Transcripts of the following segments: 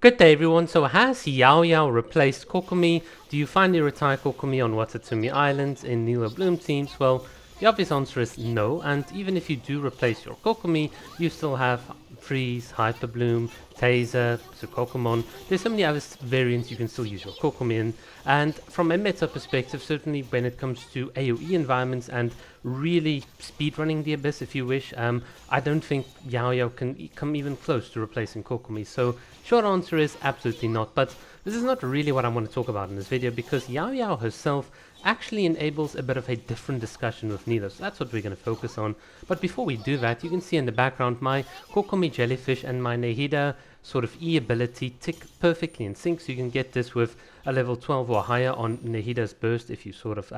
Good day everyone, so has YaoYao replaced Kokomi? Do you finally retire Kokomi on Watatsumi Island in Nilo Bloom teams? Well, the obvious answer is no, and even if you do replace your Kokomi, you still have Freeze, Hyper Bloom, Taser, Sukokomon. There's so many other variants you can still use your Kokomi in, and from a meta perspective, certainly when it comes to AoE environments and really speedrunning the Abyss if you wish, I don't think YaoYao can come even close to replacing Kokomi, so short answer is absolutely not, but this is not really what I want to talk about in this video because YaoYao herself actually enables a bit of a different discussion with Nilo, so that's what we're going to focus on. But before we do that, you can see in the background my Kokomi Jellyfish and my Nehida sort of E ability tick perfectly in sync, so you can get this with a level 12 or higher on Nehida's burst if you sort of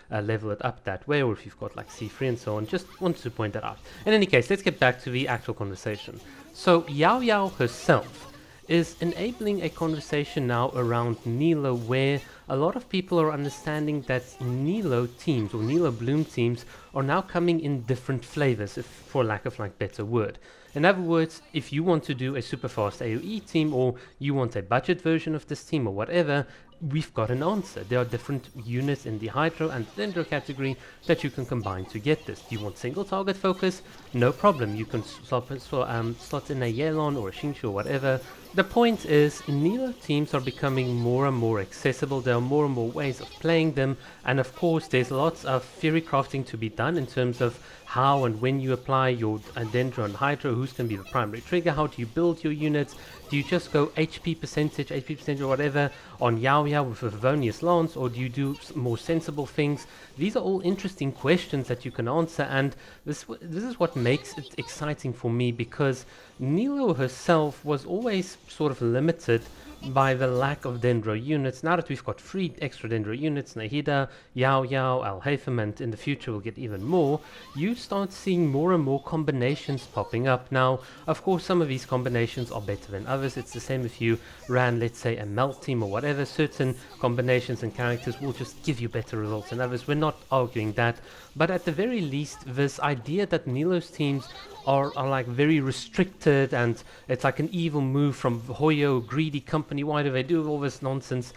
level it up that way, or if you've got like C3 and so on. Just wanted to point that out. In any case, let's get back to the actual conversation. So YaoYao herself is enabling a conversation now around Nilo where a lot of people are understanding that Nilo teams or Nilo Bloom teams are now coming in different flavors, if for lack of like better word. In other words, if you want to do a super fast AoE team or you want a budget version of this team or whatever, we've got an answer. There are different units in the Hydro and Dendro category that you can combine to get this. Do you want single target focus? No problem. You can slot in a Yelan or a Shinshu or whatever. The point is, Nilo teams are becoming more and more accessible. There are more and more ways of playing them, and of course there's lots of theory crafting to be done in terms of how and when you apply your Dendro and Hydro, who's going to be the primary trigger, how do you build your units, do you just go HP percentage or whatever on YaoYao with a Favonius Lance, or do you do more sensible things? These are all interesting questions that you can answer, and this is what makes it exciting for me, because Nilo herself was always sort of limited by the lack of Dendro units. Now that we've got 3 extra Dendro units, Nehida, YaoYao, Alhaitham, and in the future we'll get even more, you start seeing more and more combinations popping up. Now, of course, some of these combinations are better than others. It's the same if you ran, let's say, a melt team or whatever. Certain combinations and characters will just give you better results than others. We're not arguing that, but at the very least, this idea that Nilo's teams are like very restricted and it's like an evil move from Hoyo, greedy company, why do they do all this nonsense?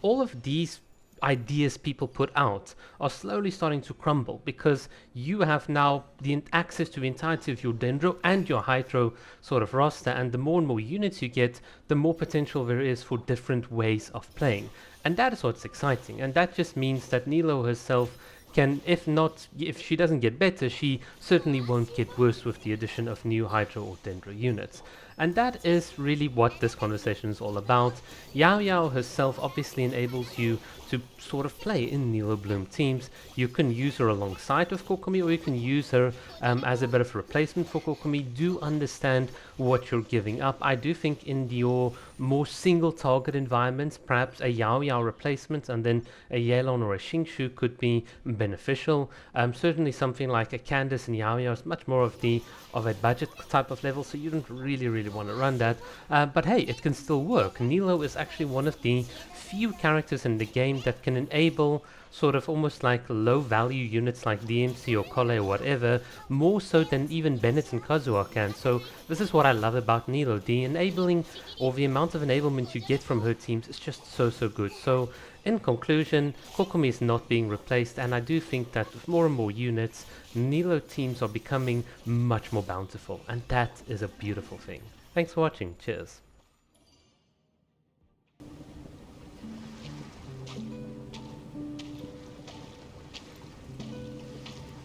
All of these ideas people put out are slowly starting to crumble because you have now the access to the entirety of your Dendro and your Hydro sort of roster, and the more and more units you get, the more potential there is for different ways of playing. And that is what's exciting, and that just means that Nilo herself can, if she doesn't get better, she certainly won't get worse with the addition of new Hydro or Dendro units. And that is really what this conversation is all about. YaoYao herself obviously enables you to sort of play in Nilo Bloom teams. You can use her alongside with Kokomi, or you can use her as a bit of a replacement for Kokomi. Do understand what you're giving up. I do think in your more single target environments, perhaps a YaoYao replacement and then a Yelan or a Shinshu could be beneficial. Certainly something like a Candace and YaoYao is much more of a budget type of level, so you don't really want to run that. But hey, it can still work. Nilo is actually one of the few characters in the game that can enable sort of almost like low value units like DMC or Kole or whatever, more so than even Bennett and Kazuha can. So this is what I love about Nilo. The enabling, or the amount of enablement you get from her teams is just so good. So in conclusion, Kokomi is not being replaced, and I do think that with more and more units, Nilo teams are becoming much more bountiful, and that is a beautiful thing. Thanks for watching. Cheers.